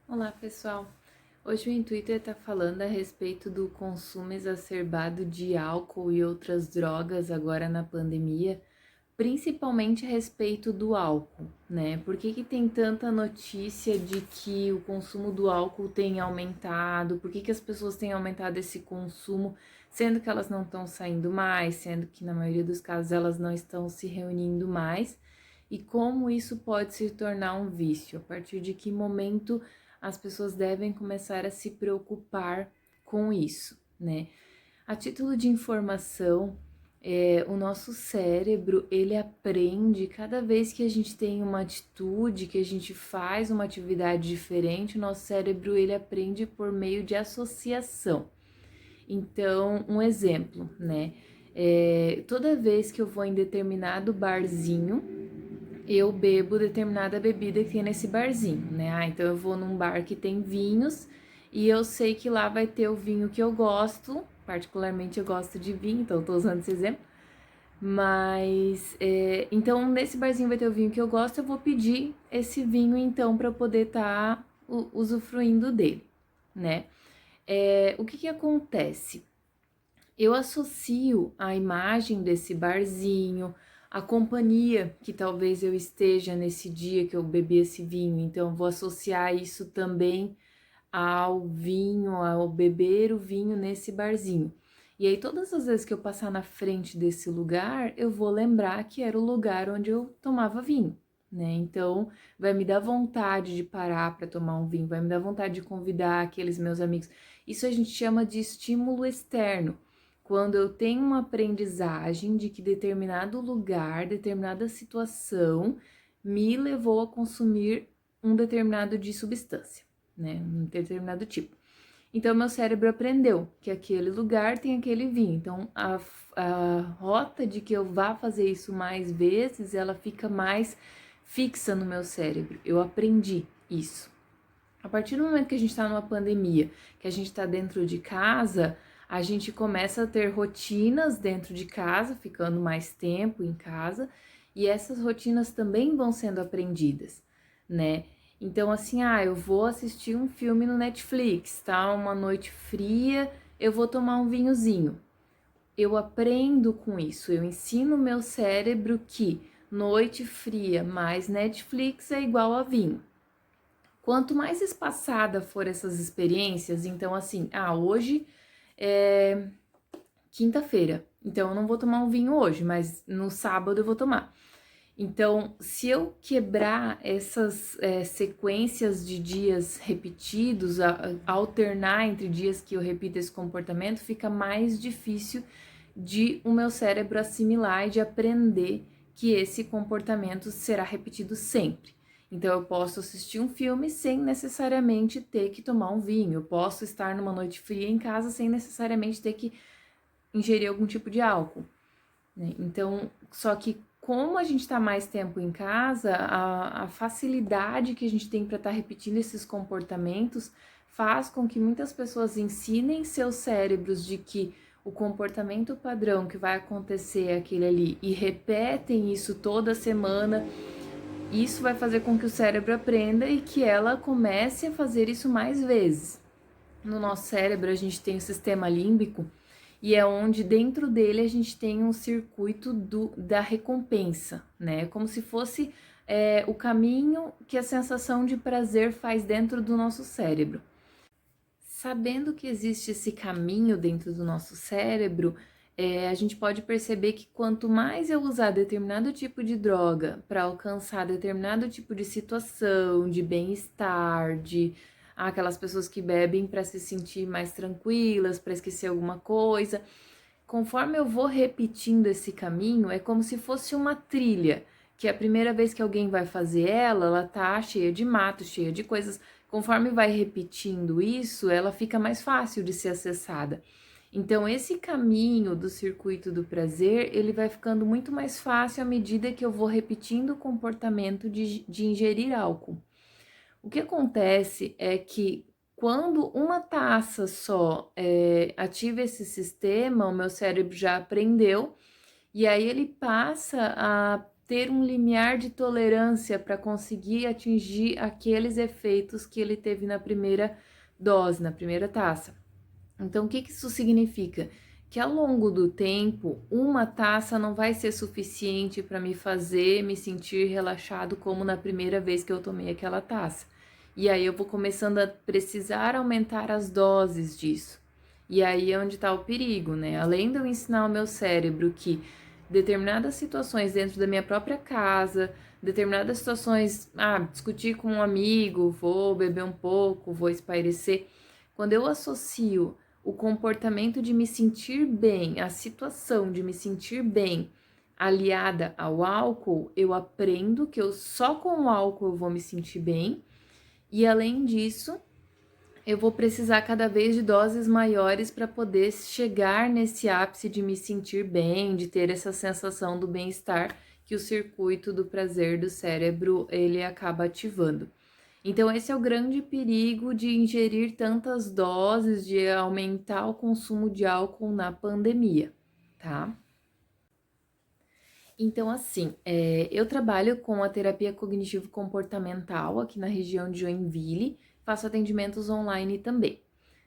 Olá, pessoal. Hoje o intuito é estar falando a respeito do consumo exacerbado de álcool e outras drogas agora na pandemia, principalmente a respeito do álcool, né? Por que tem tanta notícia de que o consumo do álcool tem aumentado? Por que as pessoas têm aumentado esse consumo, sendo que elas não estão saindo mais, sendo que na maioria dos casos elas não estão se reunindo mais? E como isso pode se tornar um vício? A partir de que momento as pessoas devem começar a se preocupar com isso, né? A título de informação, o nosso cérebro, ele aprende cada vez que a gente tem uma atitude, que a gente faz uma atividade diferente, o nosso cérebro, ele aprende por meio de associação. Então, um exemplo, né? Toda vez que eu vou em determinado barzinho, eu bebo determinada bebida que tem nesse barzinho, né? Então eu vou num bar que tem vinhos e eu sei que lá vai ter o vinho que eu gosto, particularmente eu gosto de vinho, então eu tô usando esse exemplo. Mas, então nesse barzinho vai ter o vinho que eu gosto, eu vou pedir esse vinho então para eu poder estar usufruindo dele, né? O que acontece? Eu associo a imagem desse barzinho, a companhia que talvez eu esteja nesse dia que eu bebi esse vinho, então vou associar isso também ao vinho, ao beber o vinho nesse barzinho. E aí, todas as vezes que eu passar na frente desse lugar, eu vou lembrar que era o lugar onde eu tomava vinho, né? Então, vai me dar vontade de parar para tomar um vinho, vai me dar vontade de convidar aqueles meus amigos. Isso a gente chama de estímulo externo. Quando eu tenho uma aprendizagem de que determinado lugar, determinada situação me levou a consumir um determinado de substância, né? Um determinado tipo. Então, meu cérebro aprendeu que aquele lugar tem aquele vinho. Então, a rota de que eu vá fazer isso mais vezes, ela fica mais fixa no meu cérebro. Eu aprendi isso. A partir do momento que a gente está numa pandemia, que a gente está dentro de casa, a gente começa a ter rotinas dentro de casa, ficando mais tempo em casa, e essas rotinas também vão sendo aprendidas, né? Então, assim, eu vou assistir um filme no Netflix, tá? Uma noite fria, eu vou tomar um vinhozinho. Eu aprendo com isso, eu ensino o meu cérebro que noite fria mais Netflix é igual a vinho. Quanto mais espaçada for essas experiências, então assim, hoje é quinta-feira, então eu não vou tomar um vinho hoje, mas no sábado eu vou tomar. Então, se eu quebrar essas sequências de dias repetidos, alternar entre dias que eu repito esse comportamento, fica mais difícil de o meu cérebro assimilar e de aprender que esse comportamento será repetido sempre. Então, eu posso assistir um filme sem necessariamente ter que tomar um vinho, eu posso estar numa noite fria em casa sem necessariamente ter que ingerir algum tipo de álcool, né? Então, só que como a gente está mais tempo em casa, a facilidade que a gente tem para estar repetindo esses comportamentos faz com que muitas pessoas ensinem seus cérebros de que o comportamento padrão que vai acontecer é aquele ali e repetem isso toda semana. Isso vai fazer com que o cérebro aprenda e que ela comece a fazer isso mais vezes. No nosso cérebro, a gente tem o sistema límbico, e é onde dentro dele a gente tem um circuito da recompensa, né? Como se fosse o caminho que a sensação de prazer faz dentro do nosso cérebro. Sabendo que existe esse caminho dentro do nosso cérebro, a gente pode perceber que quanto mais eu usar determinado tipo de droga para alcançar determinado tipo de situação, de bem-estar, de aquelas pessoas que bebem para se sentir mais tranquilas, para esquecer alguma coisa, conforme eu vou repetindo esse caminho, é como se fosse uma trilha, que a primeira vez que alguém vai fazer ela tá cheia de mato, cheia de coisas. Conforme vai repetindo isso, ela fica mais fácil de ser acessada. Então, esse caminho do circuito do prazer, ele vai ficando muito mais fácil à medida que eu vou repetindo o comportamento de ingerir álcool. O que acontece é que quando uma taça só ativa esse sistema, o meu cérebro já aprendeu, e aí ele passa a ter um limiar de tolerância para conseguir atingir aqueles efeitos que ele teve na primeira dose, na primeira taça. Então, o que isso significa? Que ao longo do tempo, uma taça não vai ser suficiente para me fazer me sentir relaxado como na primeira vez que eu tomei aquela taça. E aí eu vou começando a precisar aumentar as doses disso. E aí é onde está o perigo, né? Além de eu ensinar o meu cérebro que determinadas situações dentro da minha própria casa, determinadas situações, discutir com um amigo, vou beber um pouco, vou espairecer. Quando eu associo o comportamento de me sentir bem, a situação de me sentir bem aliada ao álcool, eu aprendo que eu só com o álcool eu vou me sentir bem. E além disso, eu vou precisar cada vez de doses maiores para poder chegar nesse ápice de me sentir bem, de ter essa sensação do bem-estar que o circuito do prazer do cérebro ele acaba ativando. Então esse é o grande perigo de ingerir tantas doses, de aumentar o consumo de álcool na pandemia, tá? Então, assim, eu trabalho com a terapia cognitivo-comportamental aqui na região de Joinville, faço atendimentos online também,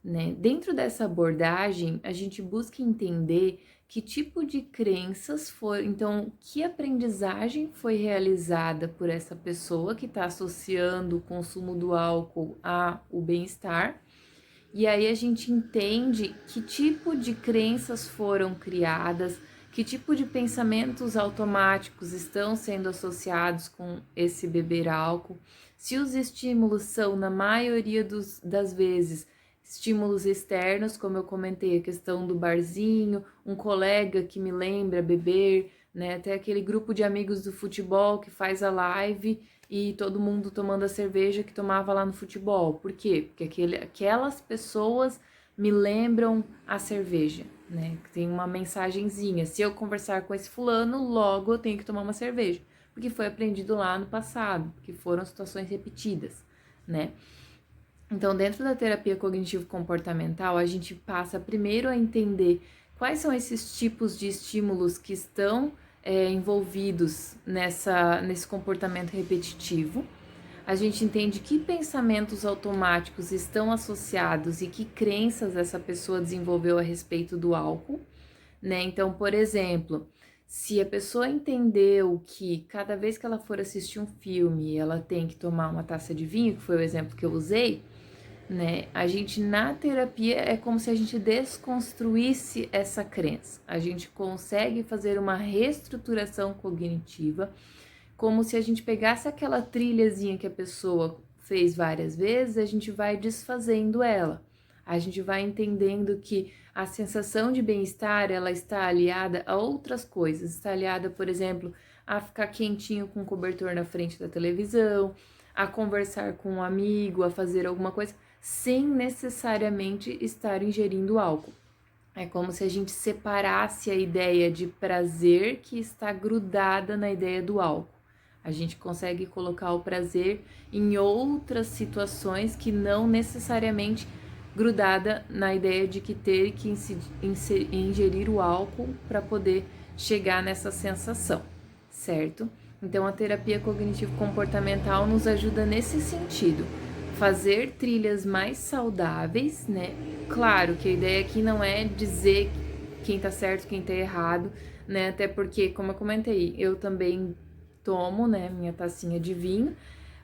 né? Dentro dessa abordagem, a gente busca entender que tipo de crenças foram, então, que aprendizagem foi realizada por essa pessoa que está associando o consumo do álcool ao bem-estar. E aí a gente entende que tipo de crenças foram criadas, que tipo de pensamentos automáticos estão sendo associados com esse beber álcool, se os estímulos são, na maioria das vezes, estímulos externos, como eu comentei, a questão do barzinho, um colega que me lembra beber, né? Até aquele grupo de amigos do futebol que faz a live e todo mundo tomando a cerveja que tomava lá no futebol. Por quê? Porque aquelas pessoas me lembram a cerveja, né? Tem uma mensagenzinha. Se eu conversar com esse fulano, logo eu tenho que tomar uma cerveja. Porque foi aprendido lá no passado, porque foram situações repetidas, né? Então, dentro da terapia cognitivo-comportamental, a gente passa primeiro a entender quais são esses tipos de estímulos que estão envolvidos nesse comportamento repetitivo. A gente entende que pensamentos automáticos estão associados e que crenças essa pessoa desenvolveu a respeito do álcool, né? Então, por exemplo, se a pessoa entendeu que cada vez que ela for assistir um filme, ela tem que tomar uma taça de vinho, que foi o exemplo que eu usei, né? A gente na terapia é como se a gente desconstruísse essa crença. A gente consegue fazer uma reestruturação cognitiva, como se a gente pegasse aquela trilhazinha que a pessoa fez várias vezes, a gente vai desfazendo ela. A gente vai entendendo que a sensação de bem-estar, ela está aliada a outras coisas. Está aliada, por exemplo, a ficar quentinho com o cobertor na frente da televisão, a conversar com um amigo, a fazer alguma coisa, sem necessariamente estar ingerindo álcool. É como se a gente separasse a ideia de prazer que está grudada na ideia do álcool. A gente consegue colocar o prazer em outras situações que não necessariamente grudada na ideia de que ter que ingerir o álcool para poder chegar nessa sensação, certo? Então, a terapia cognitivo-comportamental nos ajuda nesse sentido, fazer trilhas mais saudáveis, né? Claro que a ideia aqui não é dizer quem tá certo, quem tá errado, né? Até porque, como eu comentei, eu também tomo, né, minha tacinha de vinho,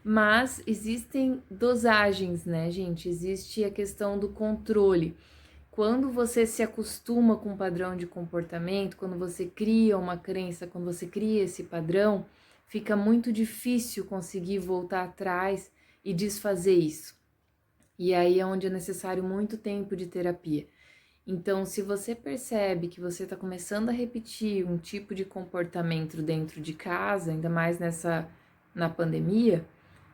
mas existem dosagens, né, gente? Existe a questão do controle. Quando você se acostuma com um padrão de comportamento, quando você cria uma crença, quando você cria esse padrão, fica muito difícil conseguir voltar atrás e desfazer isso. E aí é onde é necessário muito tempo de terapia. Então, se você percebe que você está começando a repetir um tipo de comportamento dentro de casa, ainda mais na pandemia,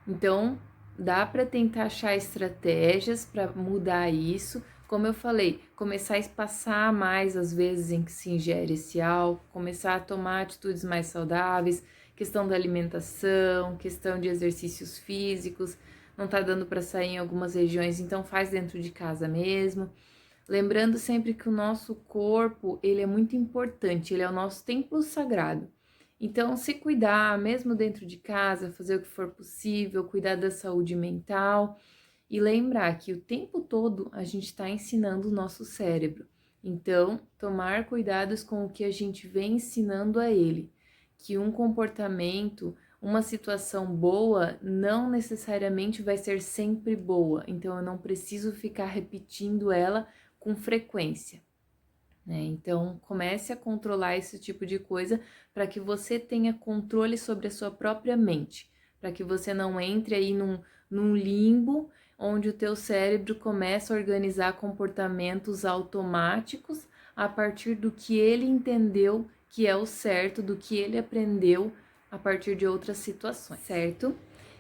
então dá para tentar achar estratégias para mudar isso. Como eu falei, começar a espaçar mais as vezes em que se ingere esse álcool, começar a tomar atitudes mais saudáveis, questão da alimentação, questão de exercícios físicos. Não tá dando para sair em algumas regiões, então faz dentro de casa mesmo. Lembrando sempre que o nosso corpo, ele é muito importante, ele é o nosso templo sagrado. Então, se cuidar, mesmo dentro de casa, fazer o que for possível, cuidar da saúde mental e lembrar que o tempo todo a gente está ensinando o nosso cérebro. Então, tomar cuidados com o que a gente vem ensinando a ele, que um comportamento, uma situação boa não necessariamente vai ser sempre boa, então eu não preciso ficar repetindo ela com frequência, né? Então, comece a controlar esse tipo de coisa para que você tenha controle sobre a sua própria mente, para que você não entre aí num limbo onde o teu cérebro começa a organizar comportamentos automáticos a partir do que ele entendeu que é o certo, do que ele aprendeu a partir de outras situações, certo?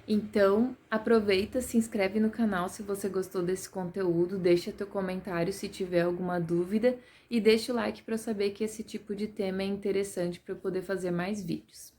Então, aproveita, se inscreve no canal se você gostou desse conteúdo, deixa teu comentário se tiver alguma dúvida e deixa o like para eu saber que esse tipo de tema é interessante para eu poder fazer mais vídeos.